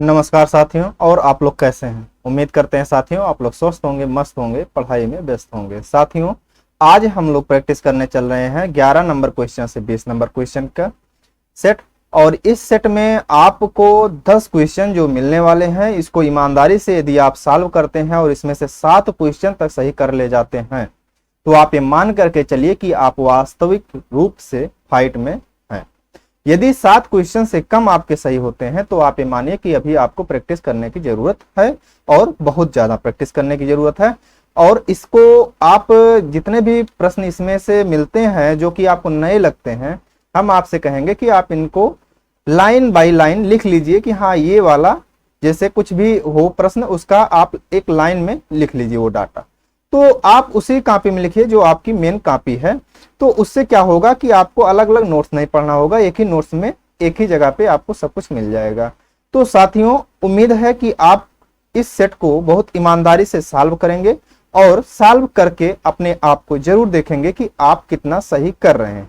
नमस्कार साथियों। और आप लोग कैसे हैं? उम्मीद करते हैं साथियों आप लोग स्वस्थ होंगे, मस्त होंगे, पढ़ाई में व्यस्त होंगे। साथियों आज हम लोग प्रैक्टिस करने चल रहे हैं 11 नंबर क्वेश्चन से 20 नंबर क्वेश्चन का सेट। और इस सेट में आपको 10 क्वेश्चन जो मिलने वाले हैं, इसको ईमानदारी से यदि आप सॉल्व करते हैं और इसमें से 7 क्वेश्चन तक सही कर ले जाते हैं तो आप ये मान करके चलिए कि आप वास्तविक रूप से फाइट में हैं। यदि 7 क्वेश्चन से कम आपके सही होते हैं तो आप ये मानिए कि अभी आपको प्रैक्टिस करने की जरूरत है, और बहुत ज्यादा प्रैक्टिस करने की जरूरत है। और इसको आप जितने भी प्रश्न इसमें से मिलते हैं जो कि आपको नए लगते हैं, हम आपसे कहेंगे कि आप इनको लाइन बाय लाइन लिख लीजिए कि हाँ ये वाला, जैसे कुछ भी हो प्रश्न उसका आप एक लाइन में लिख लीजिए वो डाटा। तो आप उसी कॉपी में लिखिए जो आपकी मेन कॉपी है। तो उससे क्या होगा कि आपको अलग अलग नोट्स नहीं पढ़ना होगा, एक ही नोट्स में एक ही जगह पे आपको सब कुछ मिल जाएगा। तो साथियों उम्मीद है कि आप इस सेट को बहुत ईमानदारी से सॉल्व करेंगे और सॉल्व करके अपने आप को जरूर देखेंगे कि आप कितना सही कर रहे हैं।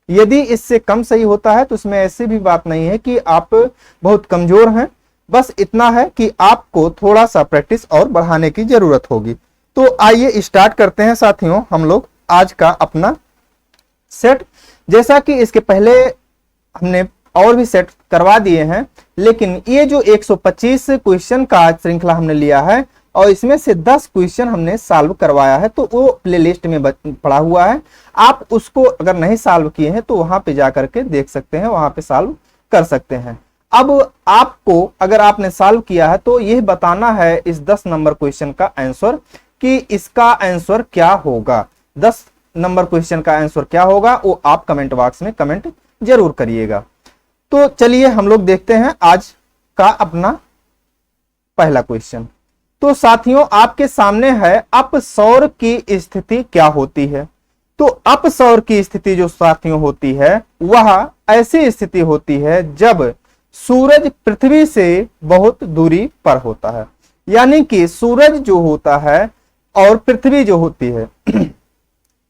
यदि इससे कम सही होता है तो इसमें ऐसी भी बात नहीं है कि आप बहुत कमजोर हैं, बस इतना है कि आपको थोड़ा सा प्रैक्टिस और बढ़ाने की जरूरत होगी। तो आइए स्टार्ट करते हैं साथियों हम लोग आज का अपना सेट। जैसा कि इसके पहले हमने और भी सेट करवा दिए हैं, लेकिन ये जो 125 क्वेश्चन का श्रृंखला हमने लिया है और इसमें से 10 क्वेश्चन हमने सॉल्व करवाया है, तो वो प्लेलिस्ट में पड़ा हुआ है। आप उसको अगर नहीं सॉल्व किए हैं तो वहां पे जाकर के देख सकते हैं, वहां पे सॉल्व कर सकते हैं। अब आपको अगर आपने सॉल्व किया है तो यह बताना है इस 10 नंबर क्वेश्चन का आंसर कि इसका आंसर क्या होगा। 10 नंबर क्वेश्चन का आंसर क्या होगा वो आप कमेंट बॉक्स में कमेंट जरूर करिएगा। तो चलिए हम लोग देखते हैं आज का अपना पहला क्वेश्चन। तो साथियों आपके सामने है अपसौर की स्थिति क्या होती है। तो अपसौर की स्थिति जो साथियों होती है वह ऐसी स्थिति होती है जब सूरज पृथ्वी से बहुत दूरी पर होता है। यानी कि सूरज जो होता है और पृथ्वी जो होती है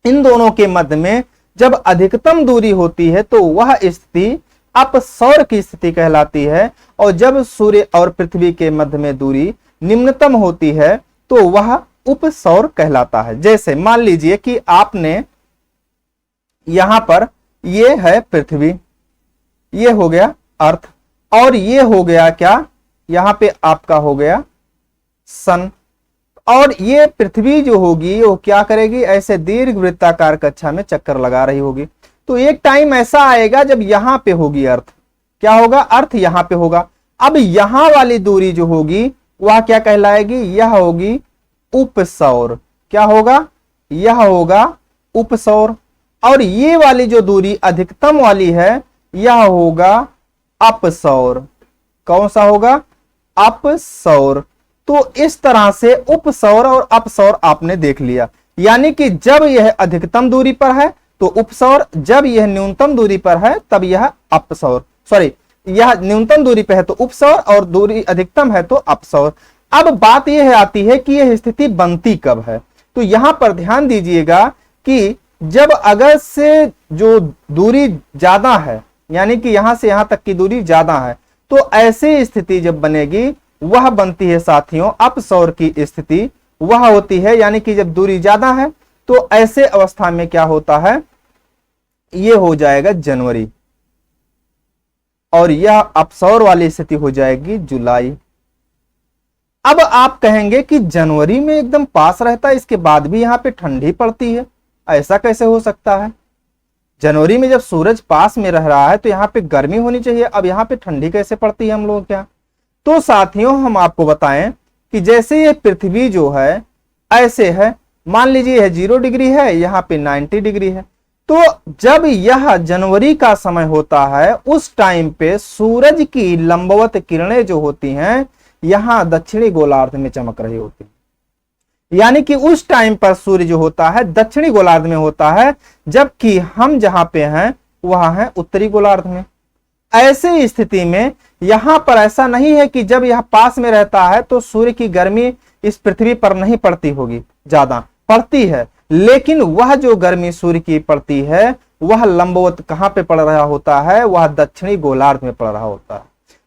इन दोनों के मध्य में जब अधिकतम दूरी होती है तो वह स्थिति अपसौर की स्थिति कहलाती है। और जब सूर्य और पृथ्वी के मध्य में दूरी निम्नतम होती है तो वह उपसौर कहलाता है। जैसे मान लीजिए कि आपने यहां पर ये है पृथ्वी, ये हो गया अर्थ, और ये हो गया क्या, यहां पे आपका हो गया सन। और ये पृथ्वी जो होगी वो क्या करेगी, ऐसे दीर्घ वृत्ताकार कक्षा में चक्कर लगा रही होगी। तो एक टाइम ऐसा आएगा जब यहां पे होगी अर्थ, क्या होगा, अर्थ यहां पे होगा। अब यहां वाली दूरी जो होगी वह क्या कहलाएगी, यह होगी उपसौर। क्या होगा, यह होगा उपसौर। और ये वाली जो दूरी अधिकतम वाली है यह होगा अपसौर। कौन सा होगा, अपसौर। तो इस तरह से उपसौर और अपसौर आपने देख लिया। यानी कि जब यह अधिकतम दूरी पर है तो उपसौर, जब यह न्यूनतम दूरी पर है तब यह अपसौर, सॉरी यह न्यूनतम दूरी पर है तो उपसौर और दूरी अधिकतम है तो अपसौर। अब बात यह आती है कि यह स्थिति बनती कब है। तो यहां पर ध्यान दीजिएगा कि जब अगर से जो दूरी ज्यादा है, यानी कि यहां से यहां तक की दूरी ज्यादा है, तो ऐसी स्थिति जब बनेगी वह बनती है साथियों अपसौर की स्थिति वह होती है। यानी कि जब दूरी ज्यादा है तो ऐसे अवस्था में क्या होता है, यह हो जाएगा जनवरी, और यह अपसौर वाली स्थिति हो जाएगी जुलाई। अब आप कहेंगे कि जनवरी में एकदम पास रहता है, इसके बाद भी यहां पे ठंडी पड़ती है, ऐसा कैसे हो सकता है। जनवरी में जब सूरज पास में रह रहा है तो यहां पे गर्मी होनी चाहिए, अब यहां पे ठंडी कैसे पड़ती है हम लोग क्या। तो साथियों हम आपको बताएं कि जैसे ये पृथ्वी जो है ऐसे है, मान लीजिए यह 0 डिग्री है, यहाँ पे 90 डिग्री है। तो जब यह जनवरी का समय होता है उस टाइम पे सूरज की लंबवत किरणें जो होती हैं यहां दक्षिणी गोलार्ध में चमक रही होती है। यानी कि उस टाइम पर सूर्य जो होता है दक्षिणी गोलार्ध में होता है, जबकि हम जहां पे हैं वहां है उत्तरी गोलार्ध में। ऐसी स्थिति में यहां पर ऐसा नहीं है कि जब यह पास में रहता है तो सूर्य की गर्मी इस पृथ्वी पर नहीं पड़ती होगी, ज्यादा पड़ती है, लेकिन वह जो गर्मी सूर्य की पड़ती है वह लंबवत कहां पे पड़ रहा होता है, वह दक्षिणी गोलार्ध में पड़ रहा होता है।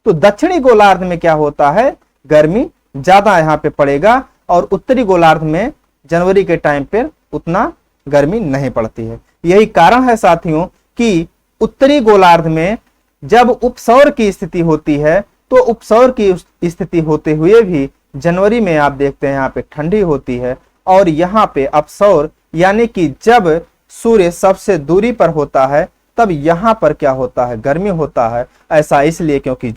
तो दक्षिणी गोलार्ध में क्या होता है, गर्मी ज्यादा यहाँ पे पड़ेगा, और उत्तरी गोलार्ध में जनवरी के टाइम पर उतना गर्मी नहीं पड़ती है। यही कारण है साथियों कि उत्तरी गोलार्ध में जब उपसौर की स्थिति होती है तो उपसौर की स्थिति होते हुए भी जनवरी में आप देखते हैं यहाँ पे ठंडी होती है, और यहाँ पे अपसौर यानी कि जब सूर्य सबसे दूरी पर होता है तब यहाँ पर क्या होता है, गर्मी होता है। ऐसा इसलिए क्योंकि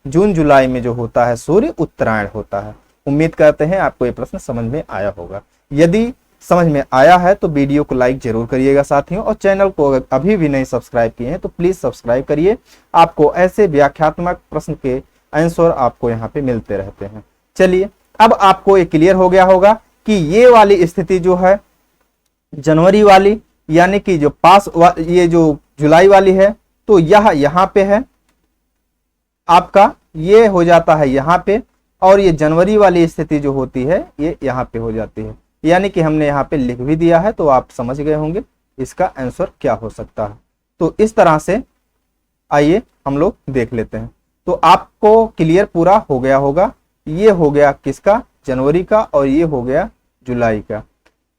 जून जुलाई में जो होता है सूर्य उत्तरायण होता है। उम्मीद करते हैं आपको ये प्रश्न समझ में आया होगा। यदि समझ में आया है तो वीडियो को लाइक जरूर करिएगा साथियों, और चैनल को अगर अभी भी नहीं सब्सक्राइब किए हैं तो प्लीज सब्सक्राइब करिए। आपको ऐसे व्याख्यात्मक प्रश्न के आंसर आपको यहाँ पे मिलते रहते हैं। चलिए, अब आपको ये क्लियर हो गया होगा कि ये वाली स्थिति जो है जनवरी वाली, यानी कि जो ये जो जुलाई वाली है, तो यह यहाँ पे है आपका, ये हो जाता है यहाँ पे, और ये जनवरी वाली स्थिति जो होती है ये यहाँ पे हो जाती है। यानी कि हमने यहाँ पे लिख भी दिया है, तो आप समझ गए होंगे इसका आंसर क्या हो सकता है। तो इस तरह से आइए हम लोग देख लेते हैं। तो आपको क्लियर पूरा हो गया होगा। ये हो गया किसका, जनवरी का, और ये हो गया जुलाई का।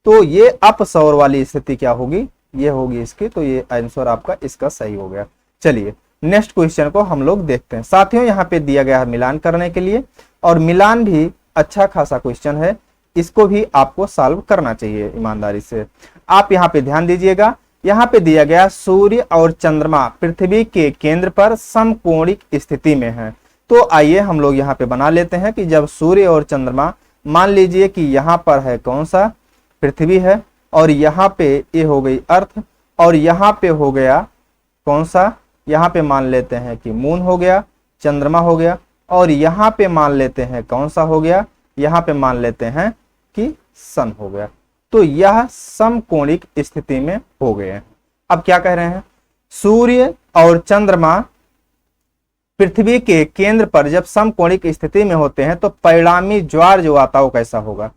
तो ये अपसौर वाली स्थिति क्या होगी, ये होगी इसकी। तो ये आंसर आपका इसका सही हो गया। चलिए नेक्स्ट क्वेश्चन को हम लोग देखते हैं साथियों। यहाँ पे दिया गया है मिलान करने के लिए, और मिलान भी अच्छा खासा क्वेश्चन है, इसको भी आपको सॉल्व करना चाहिए ईमानदारी से। आप यहाँ पे ध्यान दीजिएगा, यहाँ पे दिया गया सूर्य और चंद्रमा पृथ्वी के केंद्र पर समकोणिक स्थिति में है। तो आइए हम लोग यहाँ पे बना लेते हैं कि जब सूर्य और चंद्रमा, मान लीजिए कि यहाँ पर है कौन सा, पृथ्वी है, और यहाँ पे ये हो गई अर्थ, और यहाँ पे हो गया कौन सा, यहाँ पे मान लेते हैं कि मून हो गया, चंद्रमा हो गया, और यहाँ पे मान लेते हैं कौन सा हो गया, यहाँ पे मान लेते हैं कि सन हो गया। तो यह समकोणिक स्थिति में हो गए हैं। अब क्या कह रहे हैं, सूर्य और चंद्रमा पृथ्वी के केंद्र पर जब समकोणिक स्थिति में होते हैं तो परिणामी ज्वार जो आता है वो कैसा होगा।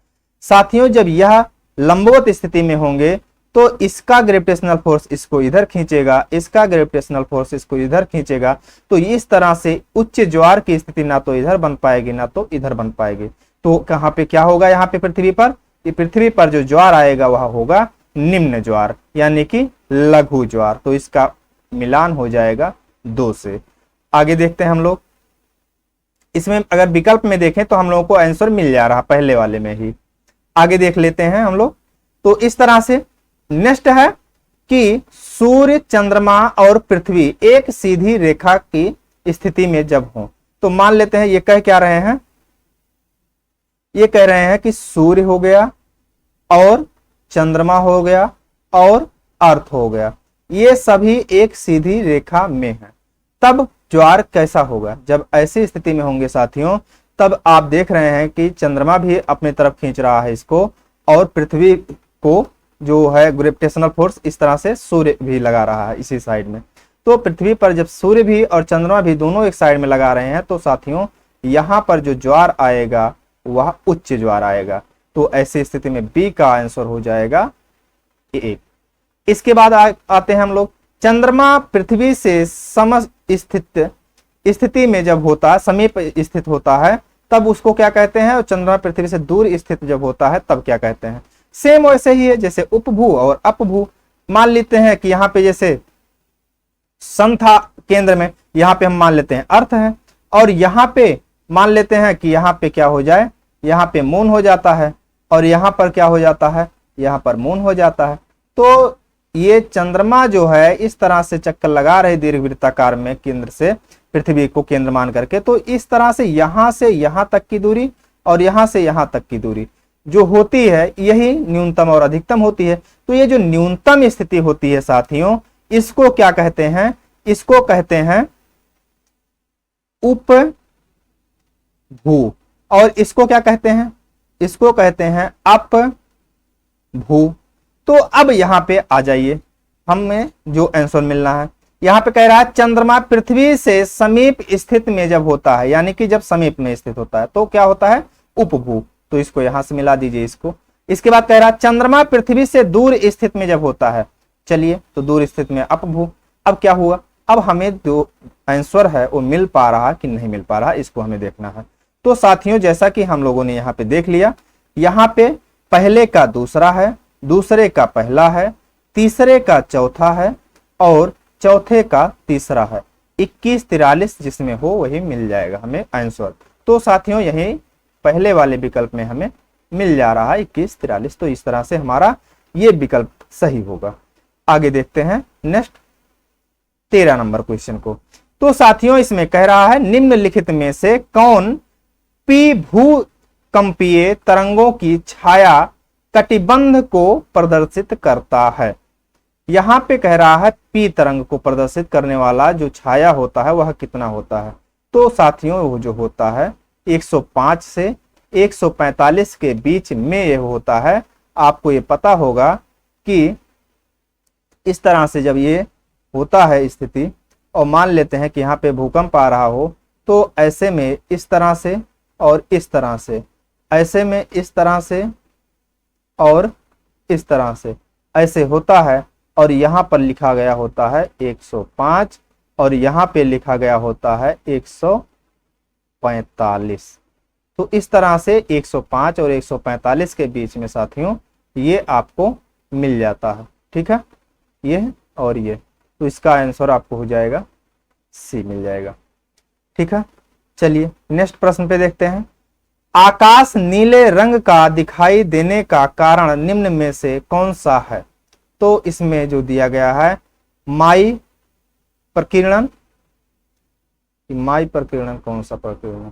साथियों, जब यह लंबवत स्थिति में होंगे तो इसका ग्रेविटेशनल फोर्स इसको इधर खींचेगा, इसका ग्रेविटेशनल फोर्स इसको इधर खींचेगा। तो इस तरह से उच्च ज्वार की स्थिति ना तो इधर बन पाएगी ना तो इधर बन पाएगी। तो कहाँ पे क्या होगा, यहाँ पे पृथ्वी पर जो ज्वार आएगा वह होगा निम्न ज्वार, यानी कि लघु ज्वार। तो इसका मिलान हो जाएगा 2 से। आगे देखते हैं हम लोग। इसमें अगर विकल्प में देखें तो हम लोगों को आंसर मिल जा रहा पहले वाले में ही। आगे देख लेते हैं हम लोग। तो इस तरह से नेक्स्ट है कि सूर्य, चंद्रमा और पृथ्वी एक सीधी रेखा की स्थिति में जब हो, तो मान लेते हैं ये कह क्या रहे हैं, ये कह रहे हैं कि सूर्य हो गया और चंद्रमा हो गया और अर्थ हो गया, ये सभी एक सीधी रेखा में हैं। तब ज्वार कैसा होगा, जब ऐसी स्थिति में होंगे साथियों, तब आप देख रहे हैं कि चंद्रमा भी अपने तरफ खींच रहा है इसको, और पृथ्वी को जो है ग्रेविटेशनल फोर्स इस तरह से सूर्य भी लगा रहा है इसी साइड में। तो पृथ्वी पर जब सूर्य भी और चंद्रमा भी दोनों एक साइड में लगा रहे हैं तो साथियों यहाँ पर जो ज्वार आएगा वह उच्च ज्वार आएगा। तो ऐसी स्थिति में बी का आंसर हो जाएगा 1। इसके बाद आते हैं हम लोग। चंद्रमा पृथ्वी से समस्थित स्थिति में जब होता है, समीप स्थित होता है, तब उसको क्या कहते हैं, और चंद्रमा पृथ्वी से दूर स्थित जब होता है तब क्या कहते हैं। सेम वैसे ही है जैसे उपभू और अपभू। मान लेते हैं कि यहाँ पे जैसे सन था केंद्र में, यहाँ पे हम मान लेते हैं अर्थ है, और यहाँ पे मान लेते हैं कि यहाँ पे क्या हो जाए, यहाँ पे मून हो जाता है, और यहाँ पर क्या हो जाता है, यहाँ पर मून हो जाता है। तो ये चंद्रमा जो है इस तरह से चक्कर लगा रहे दीर्घवृत्ताकार में केंद्र से पृथ्वी को केंद्र मान करके। तो इस तरह से यहाँ तक की दूरी और यहाँ से यहाँ तक की दूरी जो होती है यही न्यूनतम और अधिकतम होती है। तो ये जो न्यूनतम स्थिति होती है साथियों, इसको क्या कहते हैं, इसको कहते हैं उपभू, और इसको क्या कहते हैं, इसको कहते हैं अपभू। तो अब यहां पे आ जाइए, हमें जो आंसर मिलना है, यहां पे कह रहा है चंद्रमा पृथ्वी से समीप स्थित में जब होता है, यानी कि जब समीप में स्थित होता है तो क्या होता है, उपभू। तो इसको यहां से मिला दीजिए इसको। इसके बाद कह रहा है चंद्रमा पृथ्वी से दूर स्थित में जब होता है, चलिए तो दूर स्थित में अपभू। अब क्या हुआ, अब हमें जो आंसर है वो मिल पा रहा कि नहीं मिल पा रहा, इसको हमें देखना है। तो साथियों जैसा कि हम लोगों ने यहाँ पे देख लिया, यहाँ पे पहले का दूसरा है, दूसरे का पहला है, तीसरे का चौथा है और चौथे का तीसरा है। 21 43 जिसमें हो वही मिल जाएगा हमें आंसर। तो साथियों यही पहले वाले विकल्प में हमें मिल जा रहा है 21 43। तो इस तरह से हमारा ये विकल्प सही होगा। आगे देखते हैं नेक्स्ट 13 नंबर क्वेश्चन को। तो साथियों इसमें कह रहा है निम्नलिखित में से कौन पी भूकंपीय तरंगों की छाया कटिबंध को प्रदर्शित करता है। यहां पे कह रहा है पी तरंग को प्रदर्शित करने वाला जो छाया होता है वह कितना होता है। तो साथियों वो जो होता है 105 से 145 के बीच में यह होता है। आपको ये पता होगा कि इस तरह से जब ये होता है स्थिति और मान लेते हैं कि यहाँ पे भूकंप आ रहा हो, तो ऐसे में इस तरह से और इस तरह से, ऐसे में इस तरह से और इस तरह से ऐसे होता है। और यहाँ पर लिखा गया होता है 105 और यहाँ पे लिखा गया होता है 145। तो इस तरह से 105 और 145 के बीच में साथियों ये आपको मिल जाता है। ठीक है, ये और ये, तो इसका आंसर आपको हो जाएगा सी मिल जाएगा। ठीक है, चलिए नेक्स्ट प्रश्न पे देखते हैं। आकाश नीले रंग का दिखाई देने का कारण निम्न में से कौन सा है। तो इसमें जो दिया गया है माई प्रकीर्णन, माई प्रकीर्णन कौन सा प्रकीर्णन,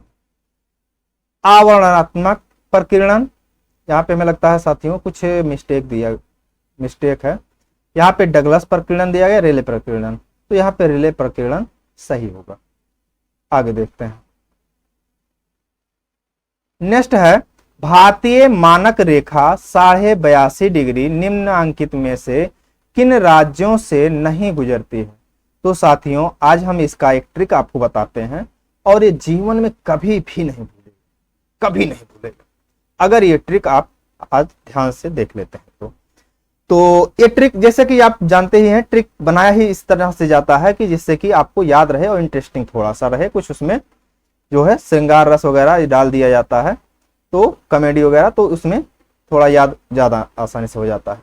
आवरणात्मक प्रकीर्णन, यहाँ पे हमें लगता है साथियों कुछ मिस्टेक है। यहाँ पे डगलस प्रकीर्णन दिया गया, रिले प्रकीर्णन, तो यहाँ पे रिले प्रकीर्णन सही होगा। आगे देखते हैं नेक्स्ट है भारतीय मानक रेखा 82.5 डिग्री निम्नांकित में से किन राज्यों से नहीं गुजरती है। तो साथियों आज हम इसका एक ट्रिक आपको बताते हैं और ये जीवन में कभी भी नहीं भूलेगा, कभी नहीं भूलेगा अगर ये ट्रिक आप आज ध्यान से देख लेते हैं तो ये ट्रिक जैसे कि आप जानते ही हैं, ट्रिक बनाया ही इस तरह से जाता है कि जिससे कि आपको याद रहे और इंटरेस्टिंग थोड़ा सा रहे। कुछ उसमें जो है श्रृंगार रस वगैरह डाल दिया जाता है, तो कॉमेडी वगैरह, तो उसमें थोड़ा याद ज्यादा आसानी से हो जाता है।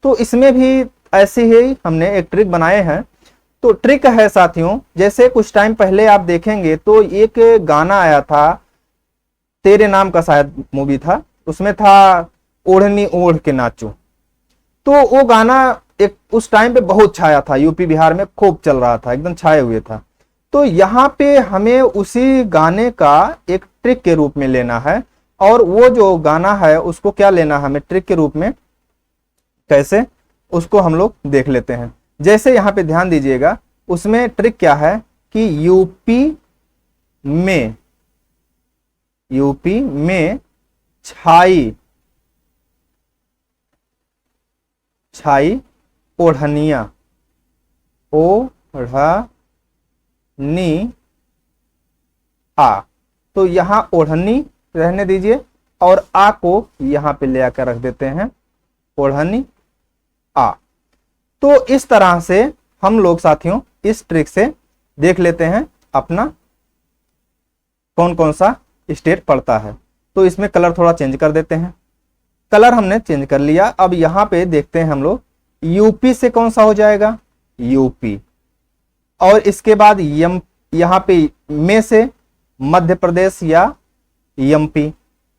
तो इसमें भी ऐसे ही हमने एक ट्रिक बनाए हैं। तो ट्रिक है साथियों, जैसे कुछ टाइम पहले आप देखेंगे तो एक गाना आया था, तेरे नाम का शायद मूवी था, उसमें था ओढ़नी ओढ़ के नाचो। तो वो गाना एक उस टाइम पे बहुत छाया था, यूपी बिहार में खूब चल रहा था, एकदम छाए हुए था। तो यहाँ पे हमें उसी गाने का एक ट्रिक के रूप में लेना है और वो जो गाना है उसको क्या लेना है हमें ट्रिक के रूप में, कैसे उसको हम लोग देख लेते हैं। जैसे यहाँ पे ध्यान दीजिएगा, उसमें ट्रिक क्या है कि यूपी में छाई ओढ़निया, ओढ़नी आ, तो यहाँ ओढ़नी रहने दीजिए और आ को यहाँ पे ले आकर रख देते हैं ओढ़नी आ। तो इस तरह से हम लोग साथियों इस ट्रिक से देख लेते हैं अपना कौन कौन सा स्टेट पड़ता है। तो इसमें कलर थोड़ा चेंज कर देते हैं, कलर हमने चेंज कर लिया। अब यहां पे देखते हैं हम लोग यूपी से कौन सा हो जाएगा, यूपी, और इसके बाद यहां पे में से मध्य प्रदेश या एमपी,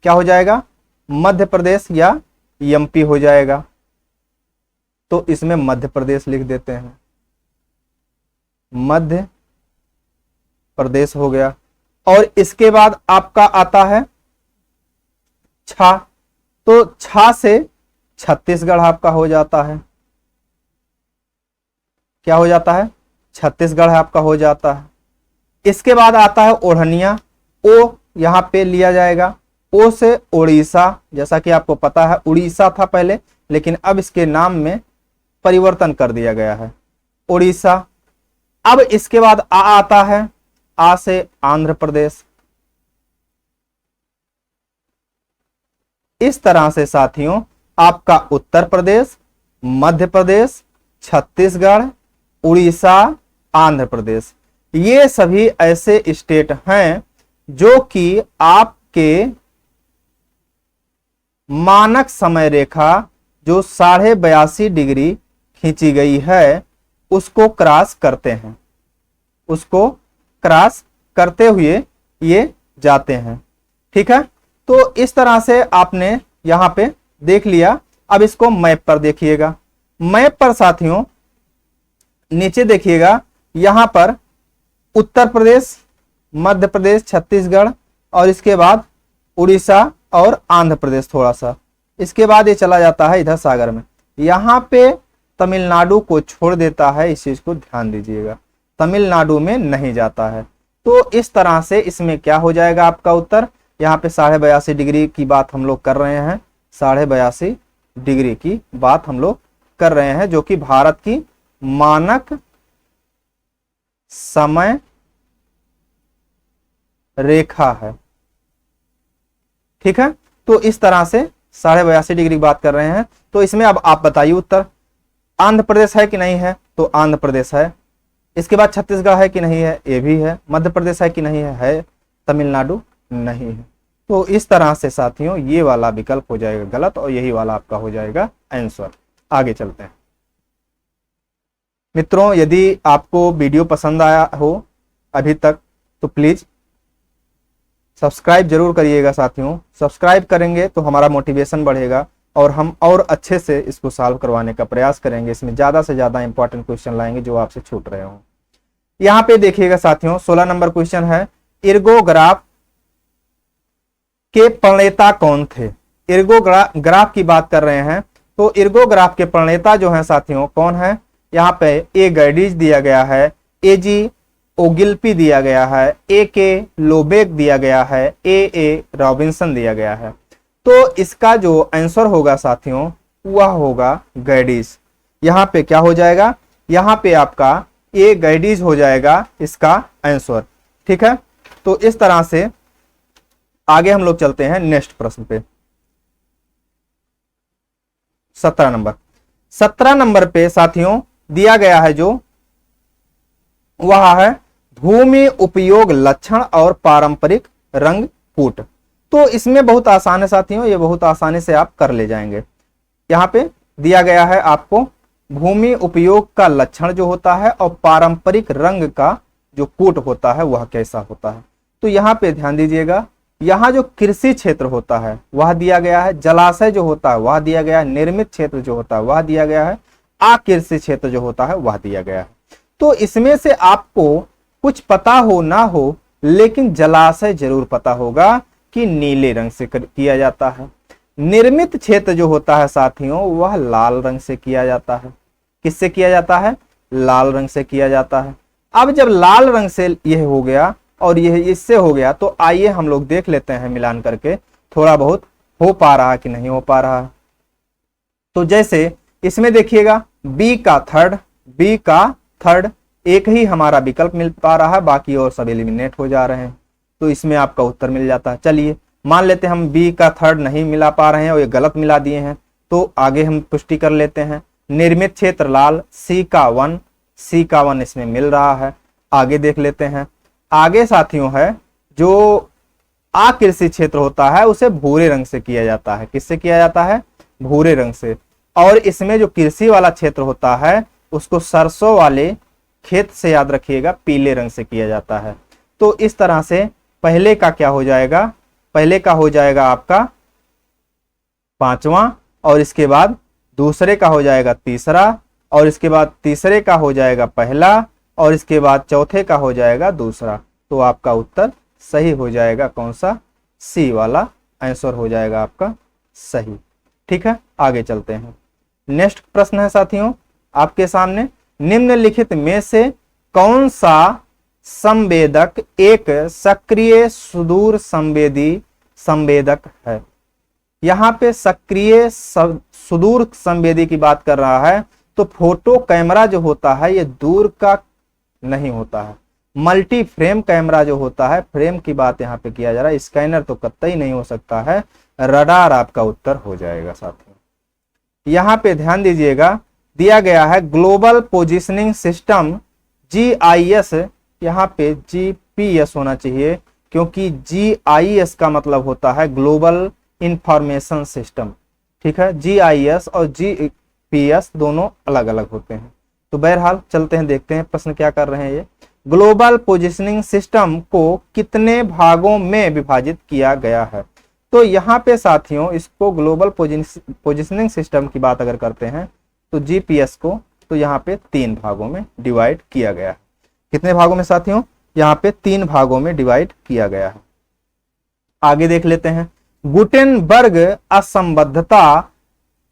क्या हो जाएगा मध्य प्रदेश या एमपी हो जाएगा। तो इसमें मध्य प्रदेश लिख देते हैं, मध्य प्रदेश हो गया। और इसके बाद आपका आता है छा, तो छा से छत्तीसगढ़ आपका हो जाता है, क्या हो जाता है छत्तीसगढ़ आपका हो जाता है। इसके बाद आता है ओढ़निया, ओ यहां पे लिया जाएगा, ओ से उड़ीसा, जैसा कि आपको पता है उड़ीसा था पहले लेकिन अब इसके नाम में परिवर्तन कर दिया गया है उड़ीसा। अब इसके बाद आ आता है, आ से आंध्र प्रदेश। इस तरह से साथियों आपका उत्तर प्रदेश, मध्य प्रदेश, छत्तीसगढ़, उड़ीसा, आंध्र प्रदेश। ये सभी ऐसे स्टेट हैं जो कि आपके मानक समय रेखा जो 82.5 डिग्री खींची गई है उसको क्रॉस करते हैं, उसको क्रॉस करते हुए ये जाते हैं। ठीक है, तो इस तरह से आपने यहां पे देख लिया। अब इसको मैप पर देखिएगा। मैप पर साथियों नीचे देखिएगा, यहां पर उत्तर प्रदेश, मध्य प्रदेश, छत्तीसगढ़ और इसके बाद उड़ीसा और आंध्र प्रदेश थोड़ा सा, इसके बाद ये चला जाता है इधर सागर में। यहां पे तमिलनाडु को छोड़ देता है, इस चीज को ध्यान दीजिएगा, तमिलनाडु में नहीं जाता है। तो इस तरह से इसमें क्या हो जाएगा आपका उत्तर, यहाँ पे 82.5 डिग्री की बात हम लोग कर रहे हैं, 82.5 डिग्री की बात हम लोग कर रहे हैं, जो कि भारत की मानक समय रेखा है। ठीक है, तो इस तरह से 82.5 डिग्री की बात कर रहे हैं। तो इसमें अब आप बताइए उत्तर आंध्र प्रदेश है कि नहीं है, तो आंध्र प्रदेश है। इसके बाद छत्तीसगढ़ है कि नहीं है, ये भी है। मध्य प्रदेश है कि नहीं है। तमिलनाडु नहीं है। तो इस तरह से साथियों ये वाला विकल्प हो जाएगा गलत और यही वाला आपका हो जाएगा आंसर। आगे चलते हैं मित्रों, यदि आपको वीडियो पसंद आया हो अभी तक तो प्लीज सब्सक्राइब जरूर करिएगा साथियों। सब्सक्राइब करेंगे तो हमारा मोटिवेशन बढ़ेगा और हम और अच्छे से इसको सॉल्व करवाने का प्रयास करेंगे। इसमें ज्यादा से ज्यादा इंपॉर्टेंट क्वेश्चन लाएंगे जो आपसे छूट रहे हो। यहाँ पे देखिएगा साथियों 16 नंबर क्वेश्चन है, इर्गोग्राफ के प्रणेता कौन थे। इर्गोग्राफ की बात कर रहे हैं, तो इर्गोग्राफ के प्रणेता जो हैं साथियों कौन है, यहाँ पे ए गैडीज दिया गया है, ए जी ओगिल्पी दिया गया है, ए के लोबेक दिया गया है, ए रॉबिन्सन दिया गया है। तो इसका जो आंसर होगा साथियों वह होगा गैडीज। यहाँ पे क्या हो जाएगा, यहाँ पे आपका ए गैडीज हो जाएगा इसका आंसर। ठीक है, तो इस तरह से आगे हम लोग चलते हैं नेक्स्ट प्रश्न पे। 17 नंबर पे साथियों दिया गया है जो वह है भूमि उपयोग लक्षण और पारंपरिक रंग कूट। तो इसमें बहुत आसान है साथियों, ये बहुत आसानी से आप कर ले जाएंगे। यहाँ पे दिया गया है आपको भूमि उपयोग का लक्षण जो होता है और पारंपरिक रंग का जो कूट होता है वह कैसा होता है। तो यहाँ पे ध्यान दीजिएगा, यहाँ जो कृषि क्षेत्र होता है वह दिया गया है, जलाशय जो होता है वह दिया गया है, निर्मित क्षेत्र जो होता है वह दिया गया है, अकृषि क्षेत्र जो होता है वह दिया गया है। तो इसमें से आपको कुछ पता हो ना हो लेकिन जलाशय जरूर पता होगा कि नीले रंग से किया जाता है। निर्मित क्षेत्र जो होता है साथियों वह लाल रंग से किया जाता है। किससे किया जाता है, लाल रंग से किया जाता है। अब जब लाल रंग से यह हो गया और यह इससे हो गया तो आइए हम लोग देख लेते हैं मिलान करके थोड़ा बहुत हो पा रहा है कि नहीं हो पा रहा है। तो जैसे इसमें देखिएगा बी का थर्ड एक ही हमारा विकल्प मिल पा रहा है, बाकी और सब एलिमिनेट हो जा रहे हैं। तो इसमें आपका उत्तर मिल जाता है। चलिए मान लेते हैं हम बी का थर्ड नहीं मिला पा रहे हैं और ये गलत मिला दिए हैं, तो आगे हम पुष्टि कर लेते हैं। निर्मित क्षेत्र लाल, सी का वन इसमें मिल रहा है। आगे देख लेते हैं। आगे साथियों है जो अकृषि क्षेत्र होता है उसे भूरे रंग से किया जाता है। किससे किया जाता है, भूरे रंग से। और इसमें जो कृषि वाला क्षेत्र होता है उसको सरसों वाले खेत से याद रखिएगा पीले रंग से किया जाता है। तो इस तरह से पहले का क्या हो जाएगा, पहले का हो जाएगा आपका पांचवा और इसके बाद दूसरे का हो जाएगा तीसरा और इसके बाद तीसरे का हो जाएगा पहला और इसके बाद चौथे का हो जाएगा दूसरा। तो आपका उत्तर सही हो जाएगा कौन सा, सी वाला आंसर हो जाएगा आपका सही। ठीक है, आगे चलते हैं। नेक्स्ट प्रश्न है साथियों आपके सामने, निम्नलिखित में से कौन सा संवेदक एक सक्रिय सुदूर संवेदी संवेदक है। यहां पे सक्रिय सुदूर संवेदी की बात कर रहा है, तो फोटो कैमरा जो होता है ये दूर का नहीं होता है। मल्टी फ्रेम कैमरा जो होता है, फ्रेम की बात यहाँ पे किया जा रहा है, स्कैनर तो कतई नहीं हो सकता है, रडार आपका उत्तर हो जाएगा साथियों। यहाँ पे ध्यान दीजिएगा दिया गया है ग्लोबल पोजिशनिंग सिस्टम GIS, यहाँ पे GPS होना चाहिए, क्योंकि GIS का मतलब होता है ग्लोबल इंफॉर्मेशन सिस्टम। ठीक है, GIS और GPS दोनों अलग अलग होते हैं। तो बहरहाल चलते हैं, देखते हैं प्रश्न क्या कर रहे हैं ये। ग्लोबल पोजिशनिंग सिस्टम को कितने भागों में विभाजित किया गया है? तो यहाँ पे साथियों इसको ग्लोबल पोजिशनिंग सिस्टम की बात अगर करते हैं तो GPS को तो यहाँ पे 3 भागों में डिवाइड किया गया है। कितने भागों में साथियों? यहाँ पे 3 भागों में डिवाइड किया गया है। आगे देख लेते हैं। गुटेनबर्ग असंबद्धता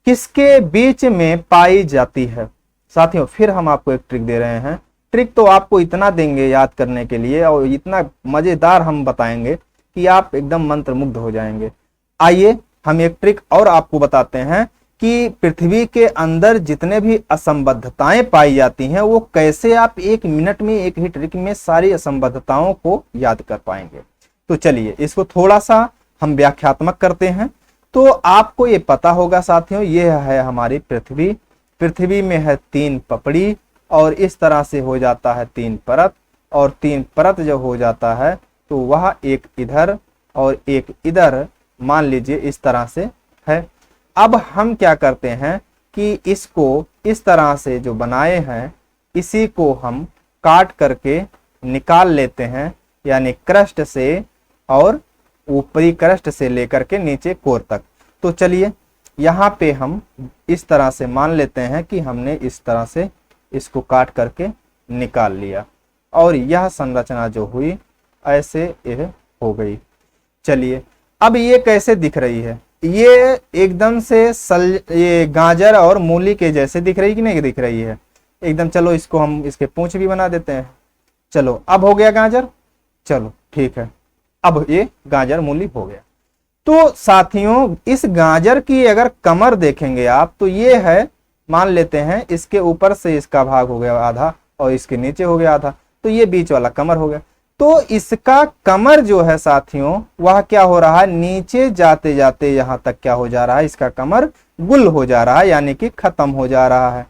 किसके बीच में पाई जाती है? साथियों फिर हम आपको एक ट्रिक दे रहे हैं। ट्रिक तो आपको इतना देंगे याद करने के लिए और इतना मजेदार हम बताएंगे कि आप एकदम मंत्रमुग्ध हो जाएंगे। आइए हम एक ट्रिक और आपको बताते हैं कि पृथ्वी के अंदर जितने भी असंबद्धताएं पाई जाती हैं वो कैसे आप 1 मिनट में, एक ही ट्रिक में सारी असंबद्धताओं को याद कर पाएंगे। तो चलिए इसको थोड़ा सा हम व्याख्यात्मक करते हैं। तो आपको ये पता होगा साथियों, ये है हमारी पृथ्वी। पृथ्वी में है 3 पपड़ी और इस तरह से हो जाता है 3 परत, और 3 परत जब हो जाता है तो वह एक इधर और एक इधर, मान लीजिए इस तरह से है। अब हम क्या करते हैं कि इसको इस तरह से जो बनाए हैं इसी को हम काट करके निकाल लेते हैं, यानी क्रस्ट से और ऊपरी क्रस्ट से लेकर के नीचे कोर तक। तो चलिए यहाँ पे हम इस तरह से मान लेते हैं कि हमने इस तरह से इसको काट करके निकाल लिया और यह संरचना जो हुई ऐसे यह हो गई। चलिए अब ये कैसे दिख रही है? ये एकदम से ये गाजर और मूली के जैसे दिख रही कि नहीं दिख रही है? एकदम। चलो इसको हम इसके पूंछ भी बना देते हैं। चलो अब हो गया गाजर। चलो ठीक है, अब ये गाजर मूली हो गया। तो साथियों इस गाजर की अगर कमर देखेंगे आप तो ये है, मान लेते हैं इसके ऊपर से इसका भाग हो गया आधा और इसके नीचे हो गया आधा, तो ये बीच वाला कमर हो गया। तो इसका कमर जो है साथियों वह क्या हो रहा है, नीचे जाते जाते यहां तक क्या हो जा रहा है, इसका कमर गुल हो जा रहा है, यानी कि खत्म हो जा रहा है।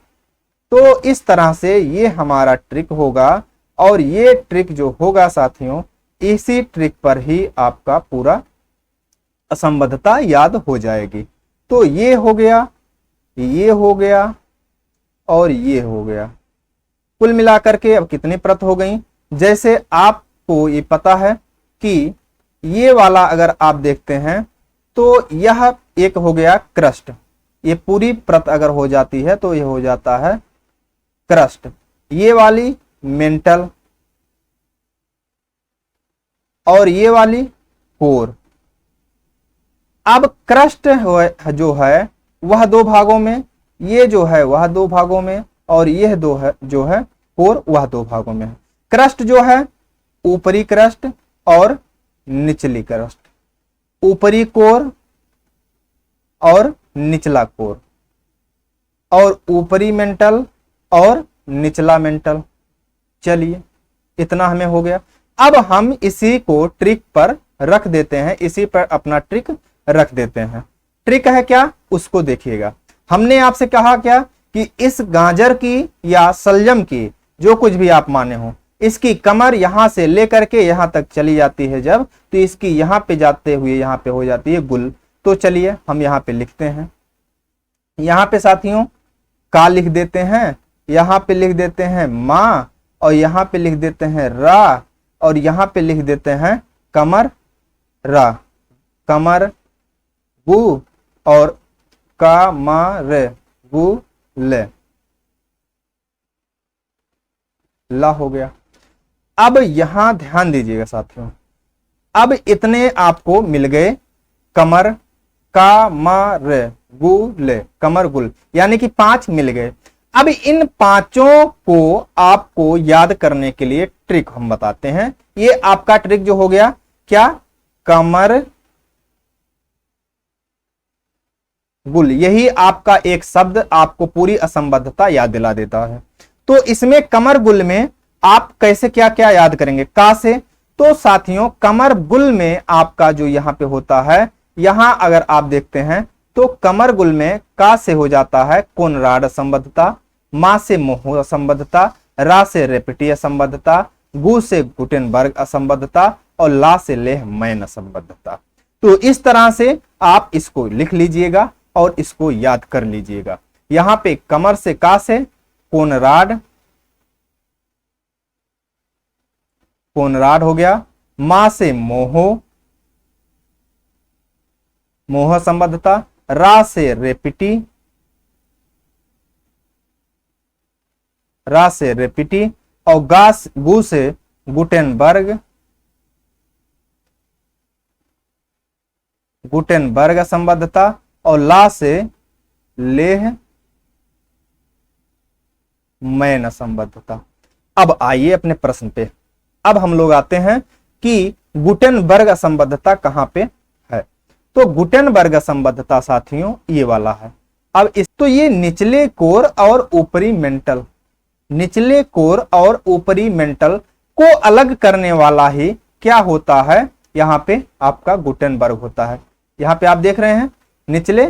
तो इस तरह से ये हमारा ट्रिक होगा और ये ट्रिक जो होगा साथियों, इसी ट्रिक पर ही आपका पूरा असंबद्धता याद हो जाएगी। तो ये हो गया, ये हो गया और ये हो गया। कुल मिलाकर के अब कितनी परत हो गई? जैसे आपको ये पता है कि ये वाला अगर आप देखते हैं तो यह एक हो गया क्रस्ट। ये पूरी परत अगर हो जाती है तो ये हो जाता है क्रस्ट। ये वाली मेंटल और ये वाली कोर। अब क्रस्ट जो है वह 2 भागों में, ये जो है वह 2 भागों में और यह जो है कोर वह 2 भागों में है। क्रस्ट जो है ऊपरी क्रस्ट और निचली क्रस्ट, ऊपरी कोर और निचला कोर, और ऊपरी मेंटल और निचला मेंटल। चलिए इतना हमें हो गया। अब हम इसी को ट्रिक पर रख देते हैं, इसी पर अपना ट्रिक रख देते हैं। ट्रिक है क्या उसको देखिएगा। हमने आपसे कहा क्या कि इस गाजर की या सलजम की, जो कुछ भी आप माने हो, इसकी कमर यहां से लेकर के यहां तक चली जाती है जब, तो इसकी यहां पे जाते हुए यहां पे हो जाती है गुल। तो चलिए हम यहां पे लिखते हैं। यहां पे साथियों का लिख देते हैं, यहां पे लिख देते हैं माँ, और यहां पे लिख देते हैं रा, और यहां पे लिख देते हैं कमर रा, कमर गु और कमर गु ले ला हो गया। अब यहां ध्यान दीजिएगा साथियों, अब इतने आपको मिल गए कमर कमर गुल, कमर गुल, यानी कि 5 मिल गए। अब इन 5 को आपको याद करने के लिए ट्रिक हम बताते हैं। ये आपका ट्रिक जो हो गया क्या, कमर गुल, यही आपका एक शब्द आपको पूरी असंबद्धता याद दिला देता है। तो इसमें कमर गुल में आप कैसे क्या क्या याद करेंगे, का से? तो साथियों कमर गुल में आपका जो यहां पे होता है, यहां अगर आप देखते हैं तो कमर गुल में का से हो जाता है कोनराड असंबद्धता, मां से मोह असंबद्धता, रा से रेपिटी असंबद्धता, गु से गुटेनबर्ग असंबद्धता और ला से लेहमैन असंबद्धता। तो इस तरह से आप इसको लिख लीजिएगा और इसको याद कर लीजिएगा। यहां पे कमर से का से कोनराड, कोनराड हो गया। मा से मोहो, मोह संबद्धता। रा से रेपिटी, रा से रेपिटी और गु से गुटेनबर्ग, गुटेनबर्ग संबद्धता और ला से लेह मैन संबद्धता। अब आइए अपने प्रश्न पे। अब हम लोग आते हैं कि गुटेनबर्ग असंबद्धता कहां पे है। तो गुटेनबर्ग असंबद्धता साथियों ये वाला है। अब इस तो ये निचले कोर और ऊपरी मेंटल, निचले कोर और ऊपरी मेंटल को अलग करने वाला ही क्या होता है, यहां पे आपका गुटेनबर्ग होता है। यहां पे आप देख रहे हैं निचले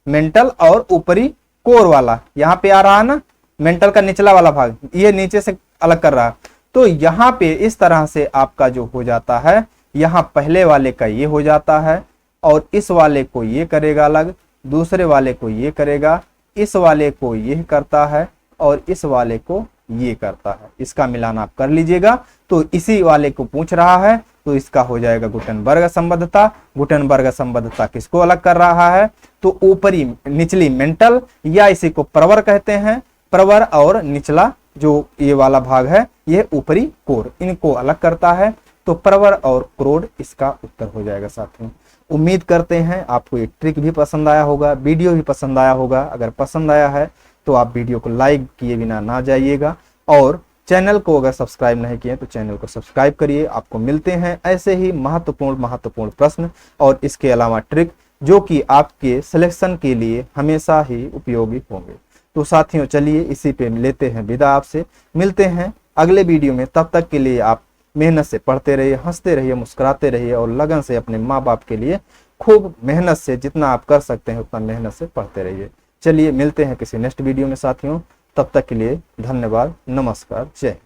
मेंटल और ऊपरी कोर वाला, यहां पे आ रहा है ना मेंटल का निचला वाला भाग, ये नीचे से अलग कर रहा है। तो यहां पे इस तरह से आपका जो हो जाता है, यहां पहले वाले का ये हो जाता है और इस वाले को ये करेगा अलग, दूसरे वाले को ये करेगा, इस वाले को ये करता है और इस वाले को ये करता है। इसका मिलान आप कर लीजिएगा। तो इसी वाले को पूछ रहा है, तो इसका हो जाएगा गुटेनबर्ग असंबद्धता। गुटेनबर्ग असंबद्धता किसको अलग कर रहा है, तो ऊपरी निचली मेंटल या इसी को प्रवर कहते हैं, प्रवर और निचला जो ये वाला भाग है ये ऊपरी कोर, इनको अलग करता है। तो प्रवर और क्रोड इसका उत्तर हो जाएगा साथियों। उम्मीद करते हैं आपको ये ट्रिक भी पसंद आया होगा, वीडियो भी पसंद आया होगा। अगर पसंद आया है तो आप वीडियो को लाइक किए बिना ना जाइएगा और चैनल को अगर सब्सक्राइब नहीं किए तो चैनल को सब्सक्राइब करिए। आपको मिलते हैं ऐसे ही महत्वपूर्ण प्रश्न और इसके अलावा ट्रिक जो कि आपके सिलेक्शन के लिए हमेशा ही उपयोगी होंगे। तो साथियों चलिए इसी पे लेते हैं विदा आपसे, मिलते हैं अगले वीडियो में। तब तक के लिए आप मेहनत से पढ़ते रहिए, हंसते रहिए, मुस्कुराते रहिए और लगन से अपने माँ बाप के लिए खूब मेहनत से जितना आप कर सकते हैं उतना मेहनत से पढ़ते रहिए। चलिए मिलते हैं किसी नेक्स्ट वीडियो में साथियों, तब तक के लिए धन्यवाद, नमस्कार, जय हिंद।